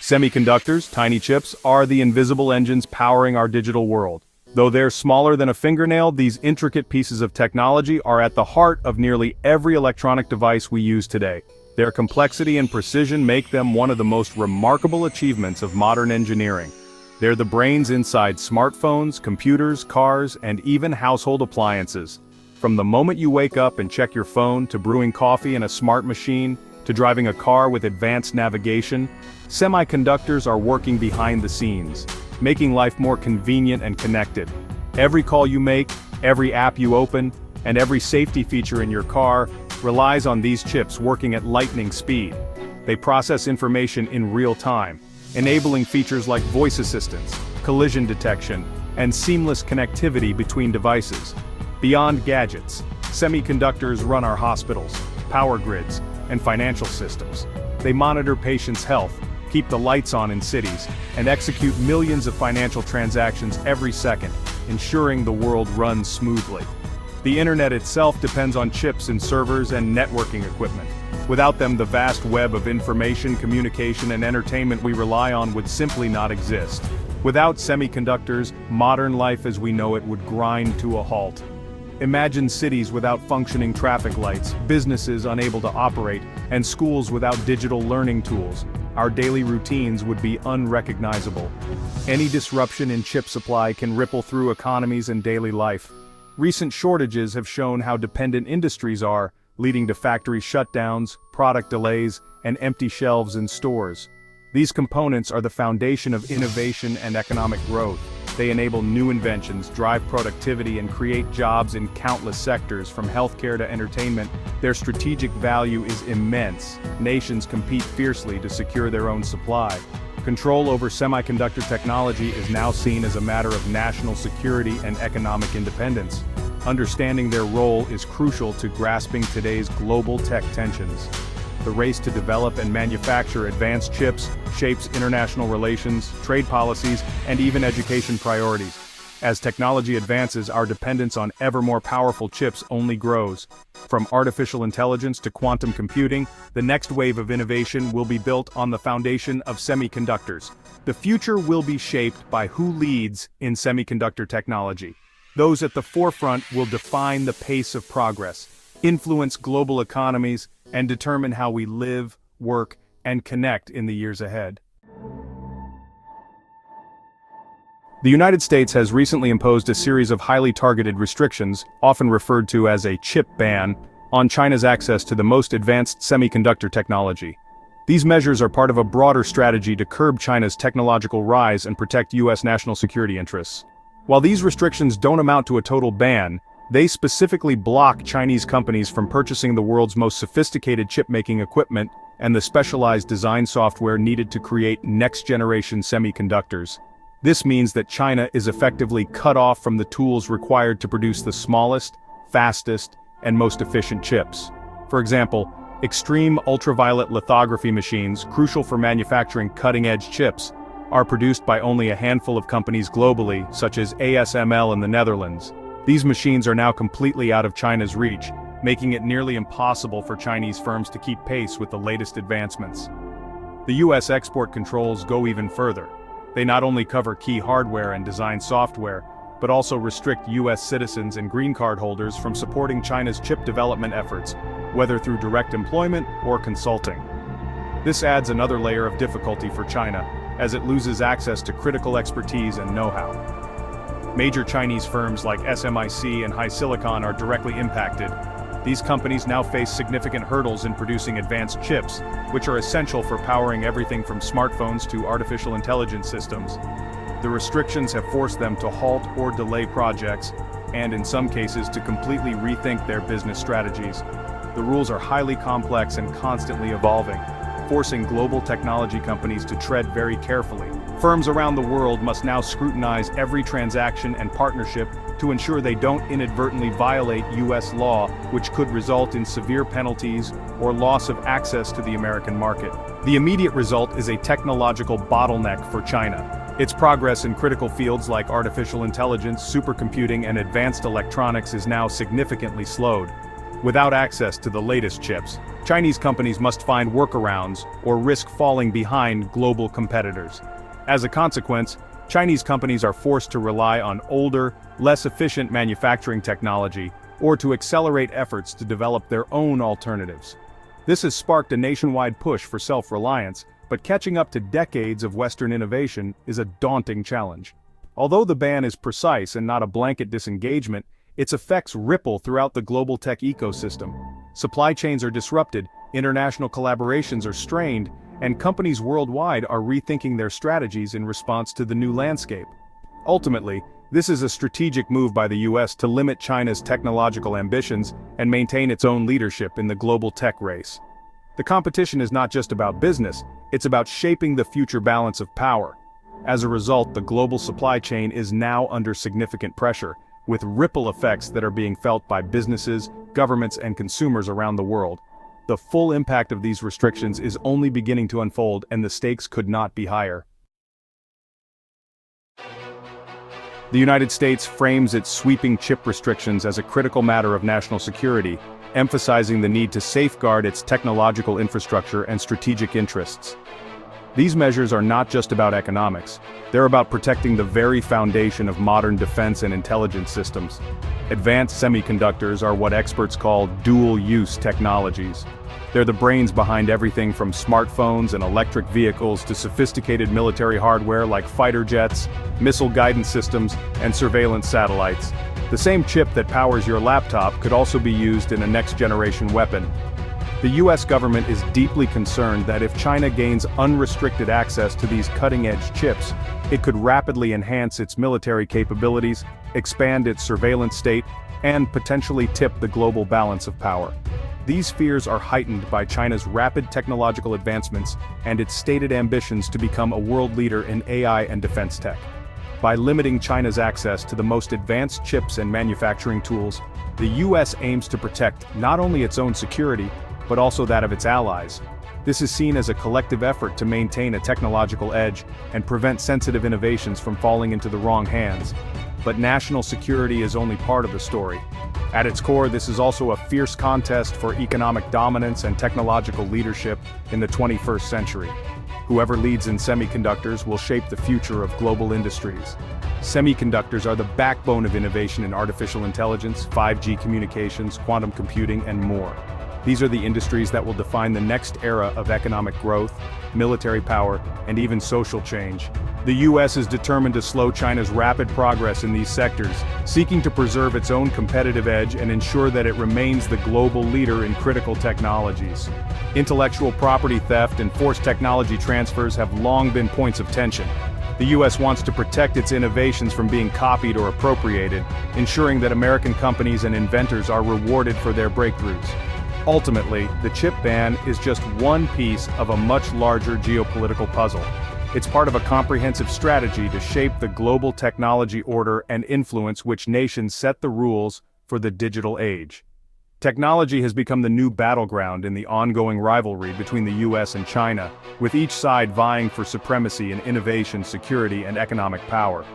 Semiconductors, tiny chips, are the invisible engines powering our digital world. Though they're smaller than a fingernail, these intricate pieces of technology are at the heart of nearly every electronic device we use today. Their complexity and precision make them one of the most remarkable achievements of modern engineering. They're the brains inside smartphones, computers, cars, and even household appliances. From the moment you wake up and check your phone, to brewing coffee in a smart machine, to driving a car with advanced navigation, semiconductors are working behind the scenes, making life more convenient and connected. Every call you make, every app you open, and every safety feature in your car relies on these chips working at lightning speed. They process information in real time, enabling features like voice assistance, collision detection, and seamless connectivity between devices. Beyond gadgets, semiconductors run our hospitals, power grids, and financial systems. They monitor patients' health, keep the lights on in cities, and execute millions of financial transactions every second, ensuring the world runs smoothly. The internet itself depends on chips in servers and networking equipment. Without them, the vast web of information, communication, and entertainment we rely on would simply not exist. Without semiconductors, modern life as we know it would grind to a halt. Imagine cities without functioning traffic lights, businesses unable to operate, and schools without digital learning tools. Our daily routines would be unrecognizable. Any disruption in chip supply can ripple through economies and daily life. Recent shortages have shown how dependent industries are, leading to factory shutdowns, product delays, and empty shelves in stores. These components are the foundation of innovation and economic growth. They enable new inventions, drive productivity, and create jobs in countless sectors, from healthcare to entertainment. Their strategic value is immense. Nations compete fiercely to secure their own supply. Control over semiconductor technology is now seen as a matter of national security and economic independence. Understanding their role is crucial to grasping today's global tech tensions. The race to develop and manufacture advanced chips shapes international relations, trade policies, and even education priorities. As technology advances, our dependence on ever more powerful chips only grows. From artificial intelligence to quantum computing, the next wave of innovation will be built on the foundation of semiconductors. The future will be shaped by who leads in semiconductor technology. Those at the forefront will define the pace of progress, influence global economies, and determine how we live, work, and connect in the years ahead. The United States has recently imposed a series of highly targeted restrictions, often referred to as a chip ban, on China's access to the most advanced semiconductor technology. These measures are part of a broader strategy to curb China's technological rise and protect U.S. national security interests. While these restrictions don't amount to a total ban, they specifically block Chinese companies from purchasing the world's most sophisticated chip-making equipment and the specialized design software needed to create next-generation semiconductors. This means that China is effectively cut off from the tools required to produce the smallest, fastest, and most efficient chips. For example, extreme ultraviolet lithography machines, crucial for manufacturing cutting-edge chips, are produced by only a handful of companies globally, such as ASML in the Netherlands. These machines are now completely out of China's reach, making it nearly impossible for Chinese firms to keep pace with the latest advancements. The U.S. export controls go even further. They not only cover key hardware and design software, but also restrict U.S. citizens and green card holders from supporting China's chip development efforts, whether through direct employment or consulting. This adds another layer of difficulty for China, as it loses access to critical expertise and know-how. Major Chinese firms like SMIC and HiSilicon are directly impacted. These companies now face significant hurdles in producing advanced chips, which are essential for powering everything from smartphones to artificial intelligence systems. The restrictions have forced them to halt or delay projects, and in some cases to completely rethink their business strategies. The rules are highly complex and constantly evolving, forcing global technology companies to tread very carefully. Firms around the world must now scrutinize every transaction and partnership to ensure they don't inadvertently violate U.S. law, which could result in severe penalties or loss of access to the American market. The immediate result is a technological bottleneck for China. Its progress in critical fields like artificial intelligence, supercomputing, and advanced electronics is now significantly slowed. Without access to the latest chips, Chinese companies must find workarounds or risk falling behind global competitors. As a consequence, Chinese companies are forced to rely on older, less efficient manufacturing technology or to accelerate efforts to develop their own alternatives. This has sparked a nationwide push for self-reliance, but catching up to decades of Western innovation is a daunting challenge. Although the ban is precise and not a blanket disengagement, its effects ripple throughout the global tech ecosystem. Supply chains are disrupted, international collaborations are strained, and companies worldwide are rethinking their strategies in response to the new landscape. Ultimately, this is a strategic move by the US to limit China's technological ambitions and maintain its own leadership in the global tech race. The competition is not just about business, it's about shaping the future balance of power. As a result, the global supply chain is now under significant pressure, with ripple effects that are being felt by businesses, governments, and consumers around the world. The full impact of these restrictions is only beginning to unfold, and the stakes could not be higher. The United States frames its sweeping chip restrictions as a critical matter of national security, emphasizing the need to safeguard its technological infrastructure and strategic interests. These measures are not just about economics, they're about protecting the very foundation of modern defense and intelligence systems. Advanced semiconductors are what experts call dual-use technologies. They're the brains behind everything from smartphones and electric vehicles to sophisticated military hardware like fighter jets, missile guidance systems, and surveillance satellites. The same chip that powers your laptop could also be used in a next-generation weapon. The US government is deeply concerned that if China gains unrestricted access to these cutting-edge chips, it could rapidly enhance its military capabilities, expand its surveillance state, and potentially tip the global balance of power. These fears are heightened by China's rapid technological advancements and its stated ambitions to become a world leader in AI and defense tech. By limiting China's access to the most advanced chips and manufacturing tools, the US aims to protect not only its own security, but also that of its allies. This is seen as a collective effort to maintain a technological edge and prevent sensitive innovations from falling into the wrong hands. But national security is only part of the story. At its core, this is also a fierce contest for economic dominance and technological leadership in the 21st century. Whoever leads in semiconductors will shape the future of global industries. Semiconductors are the backbone of innovation in artificial intelligence, 5G communications, quantum computing, and more. These are the industries that will define the next era of economic growth, military power, and even social change. The US is determined to slow China's rapid progress in these sectors, seeking to preserve its own competitive edge and ensure that it remains the global leader in critical technologies. Intellectual property theft and forced technology transfers have long been points of tension. The US wants to protect its innovations from being copied or appropriated, ensuring that American companies and inventors are rewarded for their breakthroughs. Ultimately, the chip ban is just one piece of a much larger geopolitical puzzle. It's part of a comprehensive strategy to shape the global technology order and influence which nations set the rules for the digital age. Technology has become the new battleground in the ongoing rivalry between the US and China, with each side vying for supremacy in innovation, security, and economic power.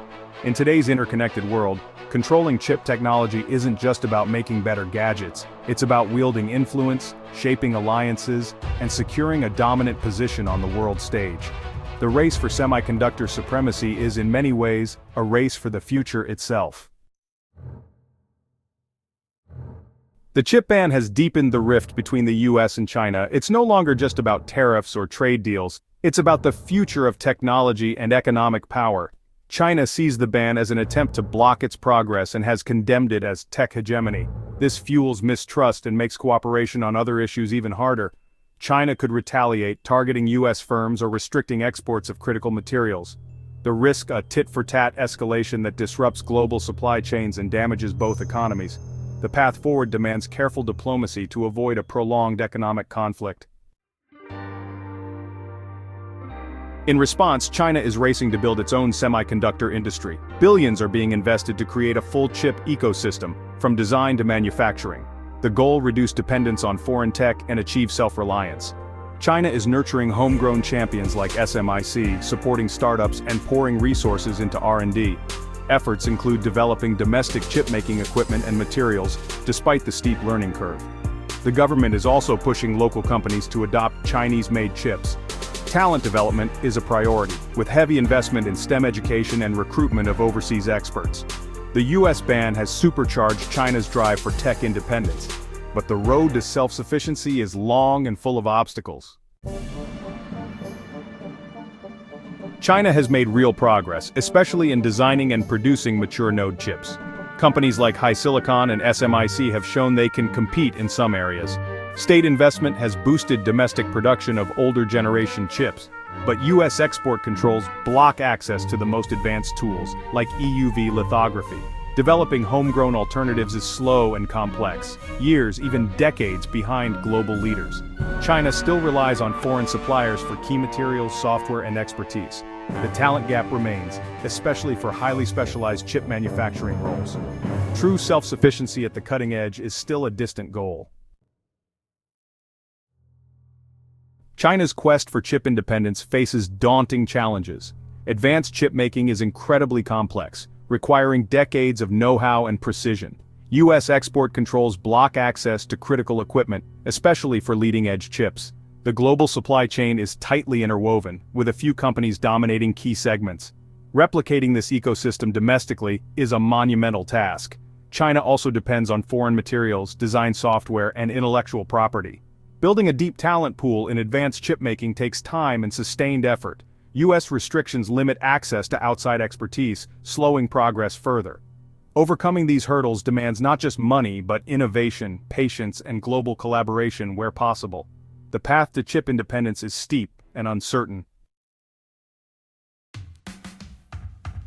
In today's interconnected world, controlling chip technology isn't just about making better gadgets, it's about wielding influence, shaping alliances, and securing a dominant position on the world stage. The race for semiconductor supremacy is in many ways a race for the future itself. The chip ban has deepened the rift between the US and China. It's no longer just about tariffs or trade deals, it's about the future of technology and economic power. China sees the ban as an attempt to block its progress and has condemned it as tech hegemony. This fuels mistrust and makes cooperation on other issues even harder. China could retaliate, targeting US firms or restricting exports of critical materials. The risk a tit-for-tat escalation that disrupts global supply chains and damages both economies. The path forward demands careful diplomacy to avoid a prolonged economic conflict. In response, China is racing to build its own semiconductor industry. Billions are being invested to create a full chip ecosystem, from design to manufacturing. The goal: reduce dependence on foreign tech and achieve self-reliance. China is nurturing homegrown champions like SMIC, supporting startups and pouring resources into R&D. Efforts include developing domestic chip-making equipment and materials, despite the steep learning curve. The government is also pushing local companies to adopt Chinese-made chips. Talent development is a priority, with heavy investment in STEM education and recruitment of overseas experts. The US ban has supercharged China's drive for tech independence, but the road to self-sufficiency is long and full of obstacles. China has made real progress, especially in designing and producing mature node chips. Companies like HiSilicon and SMIC have shown they can compete in some areas. State investment has boosted domestic production of older generation chips, but US export controls block access to the most advanced tools, like EUV lithography. Developing homegrown alternatives is slow and complex, years, even decades behind global leaders. China still relies on foreign suppliers for key materials, software, and expertise. The talent gap remains, especially for highly specialized chip manufacturing roles. True self-sufficiency at the cutting edge is still a distant goal. China's quest for chip independence faces daunting challenges. Advanced chip making is incredibly complex, requiring decades of know-how and precision. US export controls block access to critical equipment, especially for leading-edge chips. The global supply chain is tightly interwoven, with a few companies dominating key segments. Replicating this ecosystem domestically is a monumental task. China also depends on foreign materials, design software, and intellectual property. Building a deep talent pool in advanced chipmaking takes time and sustained effort. US restrictions limit access to outside expertise, slowing progress further. Overcoming these hurdles demands not just money but innovation, patience, and global collaboration where possible. The path to chip independence is steep and uncertain.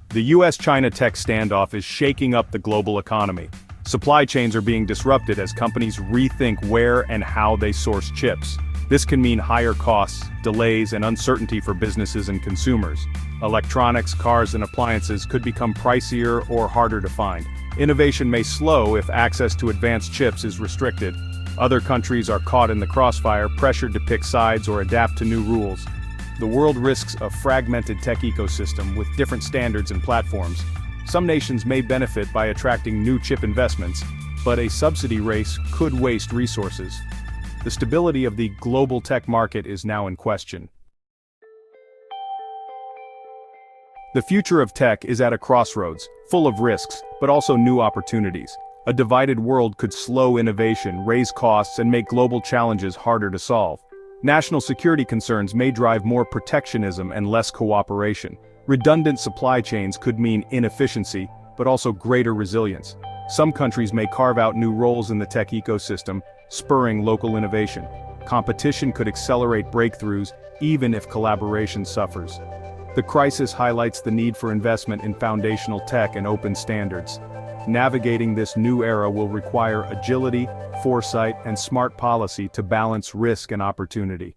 The US-China tech standoff is shaking up the global economy. Supply chains are being disrupted as companies rethink where and how they source chips. This can mean higher costs, delays, and uncertainty for businesses and consumers. Electronics, cars, and appliances could become pricier or harder to find. Innovation may slow if access to advanced chips is restricted. Other countries are caught in the crossfire, pressured to pick sides or adapt to new rules. The world risks a fragmented tech ecosystem with different standards and platforms. Some nations may benefit by attracting new chip investments, but a subsidy race could waste resources. The stability of the global tech market is now in question. The future of tech is at a crossroads, full of risks, but also new opportunities. A divided world could slow innovation, raise costs, and make global challenges harder to solve. National security concerns may drive more protectionism and less cooperation. Redundant supply chains could mean inefficiency, but also greater resilience. Some countries may carve out new roles in the tech ecosystem, spurring local innovation. Competition could accelerate breakthroughs, even if collaboration suffers. The crisis highlights the need for investment in foundational tech and open standards. Navigating this new era will require agility, foresight, and smart policy to balance risk and opportunity.